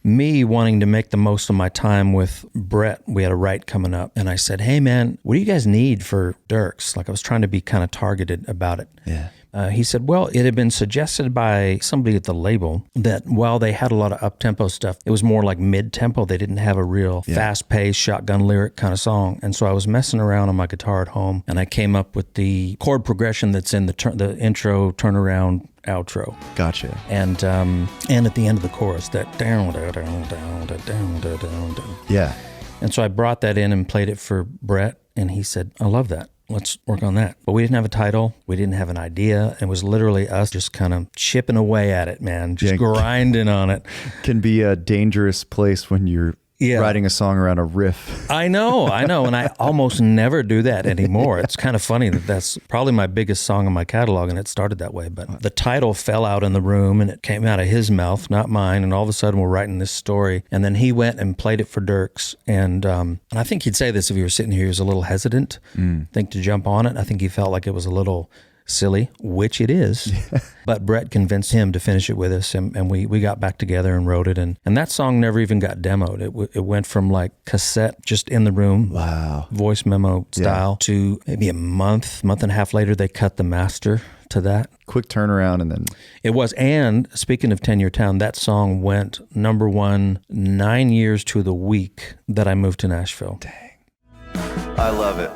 me wanting to make the most of my time with Brett. We had a write coming up, and I said, hey, man, what do you guys need for Dierks? Like, I was trying to be kind of targeted about it. Yeah. He said, well, it had been suggested by somebody at the label that while they had a lot of up-tempo stuff, it was more like mid-tempo. They didn't have a real fast-paced shotgun lyric kind of song. And so I was messing around on my guitar at home, and I came up with the chord progression that's in the intro, turnaround, outro. Gotcha. And at the end of the chorus, that down, down, down, down, down, down, down. Yeah. And so I brought that in and played it for Brett, and he said, I love that. Let's work on that. But we didn't have a title. We didn't have an idea. It was literally us just kind of chipping away at it, man. Just grinding on it. Can be a dangerous place when you're writing a song around a riff. I know. And I almost never do that anymore. It's kind of funny that that's probably my biggest song in my catalog, and it started that way. But the title fell out in the room, and it came out of his mouth, not mine. And all of a sudden, we're writing this story. And then he went and played it for Dierks. And I think he'd say this if he were sitting here. He was a little hesitant, I think, to jump on it. I think he felt like it was a little silly, which it is. But Brett convinced him to finish it with us, and we got back together and wrote it. And that song never even got demoed. It went from like cassette, just in the room, voice memo style, to maybe a month and a half later, they cut the master to that. Quick turnaround, and then... It was. And speaking of 10 Year Town, that song went #1 9 years to the week that I moved to Nashville. Dang. I love it.